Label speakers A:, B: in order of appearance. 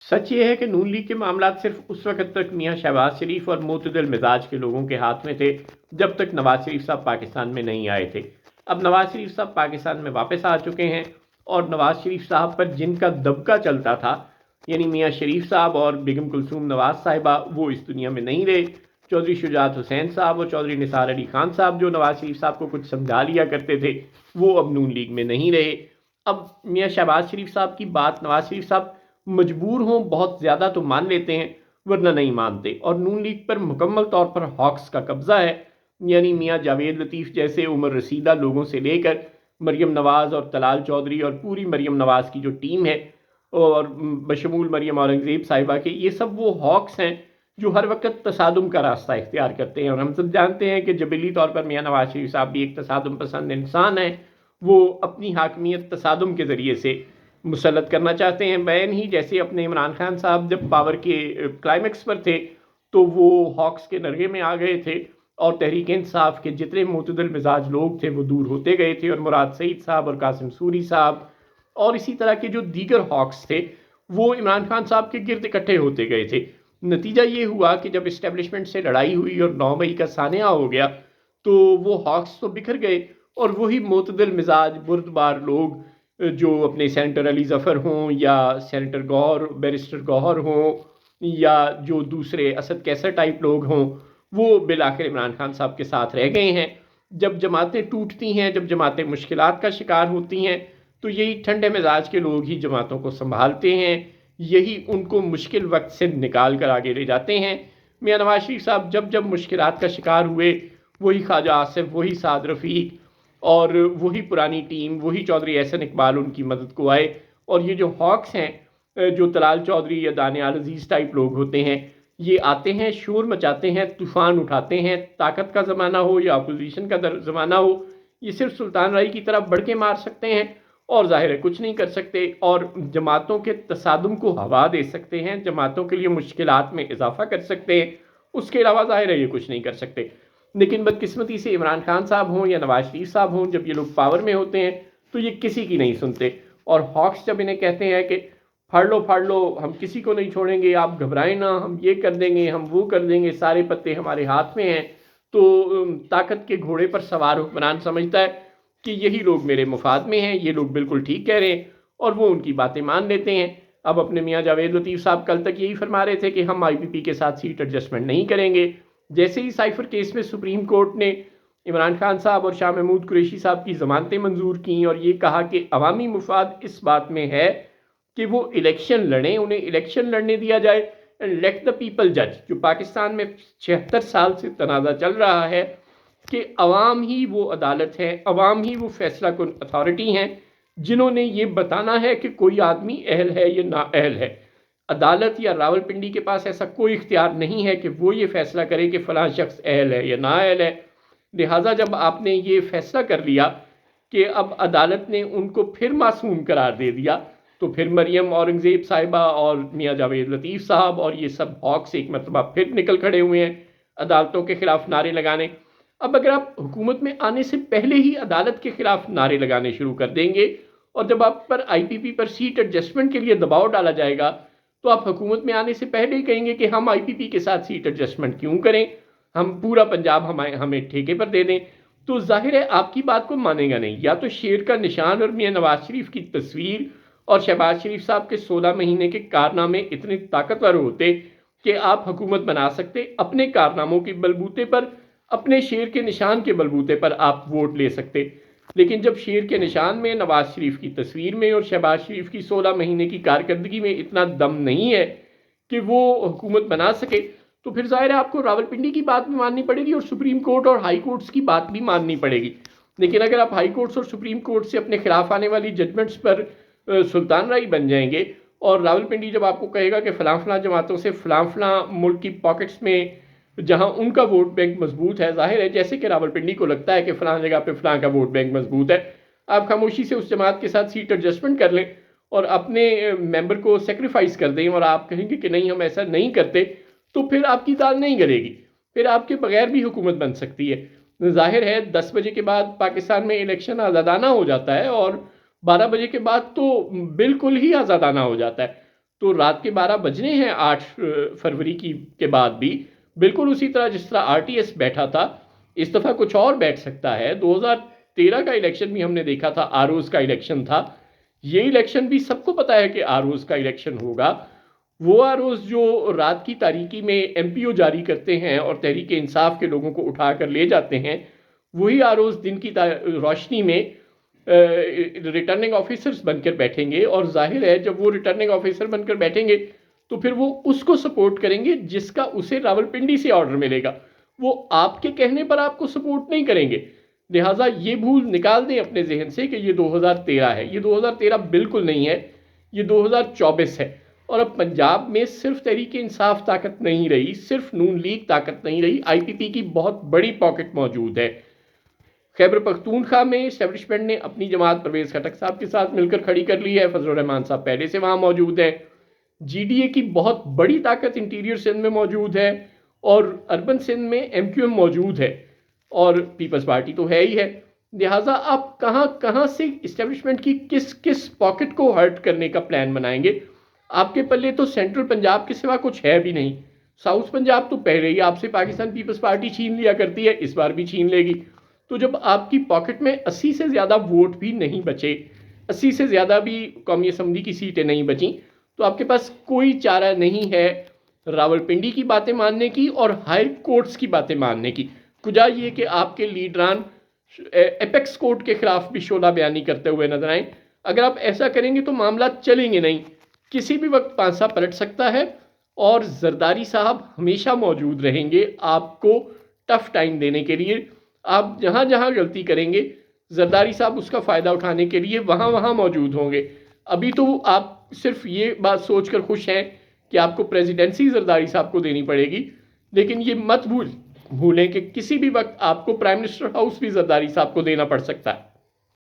A: सच ये है कि नून लीग के मामलात सिर्फ उस वक्त तक मियां शहबाज शरीफ और मुतदिल मिजाज के लोगों के हाथ में थे जब तक नवाज शरीफ साहब पाकिस्तान में नहीं आए थे। अब नवाज शरीफ साहब पाकिस्तान में वापस आ चुके हैं और नवाज शरीफ साहब पर जिनका दबका चलता था, यानी मियां शरीफ साहब और बेगम कुलसूम नवाज साहिबा, वो इस दुनिया में नहीं रहे। चौधरी शुजात हुसैन साहब और चौधरी निसार अली खान साहब जो नवाज शरीफ साहब को कुछ समझा लिया करते थे, वो अब नून लीग में नहीं रहे। अब मियां शहबाज शरीफ साहब की बात नवाज शरीफ साहब मजबूर हों बहुत ज़्यादा तो मान लेते हैं, वरना नहीं मानते। और नून लीग पर मुकम्मल तौर पर हॉक्स का कब्जा है, यानी मियां जावेद लतीफ़ जैसे उम्र रसीदा लोगों से लेकर मरियम नवाज़ और तलाल चौधरी और पूरी मरियम नवाज़ की जो टीम है, और बशमूल मरियम औरंगज़ेब साहिबा के, ये सब वो हॉक्स हैं जो हर वक्त तसादुम का रास्ता इख्तियार करते हैं। और हम सब जानते हैं कि जबली तौर पर मियां नवाज शरीफ साहब भी एक तसादुम पसंद इंसान है। वो अपनी हाकमियत तसादुम के ज़रिए से मुसलत करना चाहते हैं। बैन ही जैसे अपने इमरान खान साहब जब पावर के क्लाइमेक्स पर थे तो वो हॉक्स के नरगे में आ गए थे और तहरीक इंसाफ के जितने मुतदल मिजाज लोग थे वो दूर होते गए थे, और मुराद सईद साहब और कासिम सूरी साहब और इसी तरह के जो दीगर हॉक्स थे वो इमरान खान साहब के गिर्द इकट्ठे होते गए थे। नतीजा ये हुआ कि जब इस्टेब्लिशमेंट से लड़ाई हुई और 9 मई का सानिया हो गया तो वो हॉक्स तो बिखर गए, और वही मुतदल मिजाज बुर्दबार लोग जो अपने सेनेटर अली ज़फ़र हों या सेनेटर गौहर बैरिस्टर गौहर हों या जो दूसरे असद कैसर टाइप लोग हों, वो बिलाखिर इमरान खान साहब के साथ रह गए हैं। जब जमातें टूटती हैं, जब जमातें मुश्किलात का शिकार होती हैं, तो यही ठंडे मिजाज के लोग ही जमातों को संभालते हैं, यही उनको मुश्किल वक्त से निकाल कर आगे ले जाते हैं। मियां नवाज शरीफ साहब जब जब मुश्किलात का शिकार हुए, वही ख्वाजा आसिफ, वही साद रफ़ीक और वही पुरानी टीम, वही चौधरी एहसन इकबाल उनकी मदद को आए। और ये जो हॉक्स हैं, जो तलाल चौधरी या दानियाल अजीज़ टाइप लोग होते हैं, ये आते हैं, शोर मचाते हैं, तूफ़ान उठाते हैं। ताकत का ज़माना हो या अपोजिशन का ज़माना हो, ये सिर्फ सुल्तान राय की तरफ बढ़ के मार सकते हैं और ज़ाहिर है कुछ नहीं कर सकते, और जमातों के तसादुम को हवा दे सकते हैं, जमातों के लिए मुश्किलात में इजाफा कर सकते हैं। उसके अलावा ज़ाहिर है ये कुछ नहीं कर सकते। लेकिन बदकिस्मती से इमरान खान साहब हों या नवाज शरीफ साहब हों, जब ये लोग पावर में होते हैं तो ये किसी की नहीं सुनते। और हॉक्स जब इन्हें कहते हैं कि फाड़ लो, हम किसी को नहीं छोड़ेंगे, आप घबराएं ना, हम ये कर देंगे, हम वो कर देंगे, सारे पत्ते हमारे हाथ में हैं, तो ताकत के घोड़े पर सवार हुक्मरान समझता है कि यही लोग मेरे मुफाद में हैं, ये लोग बिल्कुल ठीक कह रहे हैं, और वो उनकी बातें मान लेते हैं। अब अपने मियां जावेद लतीफ़ साहब कल तक यही फरमा रहे थे कि हम IPP के साथ सीट एडजस्टमेंट नहीं करेंगे। जैसे ही साइफर केस में सुप्रीम कोर्ट ने इमरान खान साहब और शाह महमूद कुरैशी साहब की ज़मानतें मंजूर की और ये कहा कि अवामी मुफाद इस बात में है कि वो इलेक्शन लड़ें, उन्हें इलेक्शन लड़ने दिया जाए, एंड लेट द पीपल जज। जो पाकिस्तान में 76 साल से तनाज़ा चल रहा है कि अवाम ही वो अदालत है, अवाम ही वो फैसला कुन अथॉरिटी हैं, जिन्होंने ये बताना है कि कोई आदमी अहल है या ना अहल है। अदालत या रावलपिंडी के पास ऐसा कोई इख्तियार नहीं है कि वो ये फैसला करे कि फ़लाँ शख्स अहल है या ना अहल है। लिहाजा जब आपने ये फैसला कर लिया कि अब अदालत ने उनको फिर मासूम करार दे दिया, तो फिर मरियम औरंगज़ेब साहिबा और मियां जावेद लतीफ़ साहब और ये सब हॉक्स एक मरतबा फिर निकल खड़े हुए हैं अदालतों के ख़िलाफ़ नारे लगाने। अब अगर आप हुकूमत में आने से पहले ही अदालत के ख़िलाफ़ नारे लगाने शुरू कर देंगे और जब आप पर IPP पर सीट एडजस्टमेंट के लिए दबाव डाला जाएगा तो आप हुकूमत में आने से पहले ही कहेंगे कि हम IPP के साथ सीट एडजस्टमेंट क्यों करें, हम पूरा पंजाब हमें ठेके पर दे दें, तो जाहिर है आपकी बात को मानेगा नहीं। या तो शेर का निशान और मियां नवाज शरीफ की तस्वीर और शहबाज शरीफ साहब के 16 महीने के कारनामे इतने ताकतवर होते कि आप हुकूमत बना सकते, अपने कारनामों के बलबूते पर, अपने शेर के निशान के बलबूते पर आप वोट ले सकते। लेकिन जब शेर के निशान में, नवाज शरीफ की तस्वीर में और शहबाज शरीफ की 16 महीने की कारकर्दगी में इतना दम नहीं है कि वो हुकूमत बना सके, तो फिर ज़ाहिर है आपको रावलपिंडी की बात भी माननी पड़ेगी और सुप्रीम कोर्ट और हाई कोर्ट्स की बात भी माननी पड़ेगी। लेकिन अगर आप हाई कोर्ट्स और सुप्रीम कोर्ट से अपने खिलाफ आने वाली जजमेंट्स पर सुल्तान राय बन जाएंगे, और रावलपिंडी जब आपको कहेगा कि फ़लाँ फ़लाँ जमातों से फ़लाँ मुल्क की पॉकेट्स में जहां उनका वोट बैंक मजबूत है, जाहिर है जैसे कि रावलपिंडी को लगता है कि फ़लाँ जगह पे फ़लाँ का वोट बैंक मजबूत है, आप खामोशी से उस जमात के साथ सीट एडजस्टमेंट कर लें और अपने मेंबर को सेक्रीफाइस कर दें और आप कहेंगे कि नहीं हम ऐसा नहीं करते, तो फिर आपकी दाल नहीं गलेगी, फिर आपके बगैर भी हुकूमत बन सकती है। जाहिर है 10 बजे के बाद पाकिस्तान में इलेक्शन आज़ादाना हो जाता है और 12 बजे के बाद तो बिल्कुल ही आज़ादाना हो जाता है। تو رات کے 12 بجنے ہیں 8 فروری کے بعد بھی، بالکل اسی طرح جس طرح RTS بیٹھا تھا اس دفعہ کچھ اور بیٹھ سکتا ہے۔ 2013 کا الیکشن بھی ہم نے دیکھا تھا، ROs کا الیکشن تھا، یہ الیکشن بھی سب کو پتا ہے کہ ROs کا الیکشن ہوگا۔ وہ ROs جو رات کی تاریکی میں MPO جاری کرتے ہیں اور تحریک انصاف کے لوگوں کو اٹھا کر لے جاتے ہیں، وہی ROs دن کی روشنی میں ریٹرننگ آفیسرز بن کر بیٹھیں گے، اور ظاہر ہے جب وہ ریٹرننگ آفیسر بن کر بیٹھیں گے تو پھر وہ اس کو سپورٹ کریں گے جس کا اسے راولپنڈی سے آرڈر ملے گا، وہ آپ کے کہنے پر آپ کو سپورٹ نہیں کریں گے۔ لہٰذا یہ بھول نکال دیں اپنے ذہن سے کہ یہ 2013 ہے، یہ 2013 بالکل نہیں ہے، یہ 2024 ہے۔ اور اب پنجاب میں صرف تحریک انصاف طاقت نہیں رہی، صرف نون لیگ طاقت نہیں رہی، IPP کی بہت بڑی پاکٹ موجود ہے۔ خیبر پختونخوا میں اسٹیبلشمنٹ نے اپنی جماعت پرویز خٹک صاحب کے ساتھ مل کر کھڑی کر لی ہے، فضل الرحمان صاحب پہلے سے وہاں موجود ہیں۔ GDA کی بہت بڑی طاقت انٹیریئر سندھ میں موجود ہے، اور اربن سندھ میں MQM موجود ہے، اور پیپلز پارٹی تو ہے ہی ہے۔ لہٰذا آپ کہاں کہاں سے اسٹیبلشمنٹ کی کس پاکٹ کو ہرٹ کرنے کا پلان بنائیں گے؟ آپ کے پلے تو سینٹرل پنجاب کے سوا کچھ ہے بھی نہیں، ساؤتھ پنجاب تو پہلے ہی آپ سے پاکستان پیپلز پارٹی چھین لیا کرتی ہے، اس بار بھی چھین لے گی۔ تو جب آپ کی پاکٹ میں 80 سے زیادہ ووٹ بھی نہیں بچے، 80 سے زیادہ بھی قومی اسمبلی کی سیٹیں نہیں بچیں، تو آپ کے پاس کوئی چارہ نہیں ہے راولپنڈی کی باتیں ماننے کی اور ہائر کورٹس کی باتیں ماننے کی۔ کجا یہ کہ آپ کے لیڈران ایپیکس کورٹ کے خلاف بھی شعلہ بیانی کرتے ہوئے نظر آئیں۔ اگر آپ ایسا کریں گے تو معاملات چلیں گے نہیں، کسی بھی وقت پانسا پلٹ سکتا ہے، اور زرداری صاحب ہمیشہ موجود رہیں گے آپ کو ٹف ٹائم دینے کے لیے۔ آپ جہاں جہاں غلطی کریں گے زرداری صاحب اس کا فائدہ اٹھانے کے لیے وہاں موجود ہوں گے۔ ابھی تو آپ صرف یہ بات سوچ کر خوش ہیں کہ آپ کو پریزیڈنسی زرداری صاحب کو دینی پڑے گی، لیکن یہ مت بھولیں کہ کسی بھی وقت آپ کو پرائم منسٹر ہاؤس بھی زرداری صاحب کو دینا پڑ سکتا ہے۔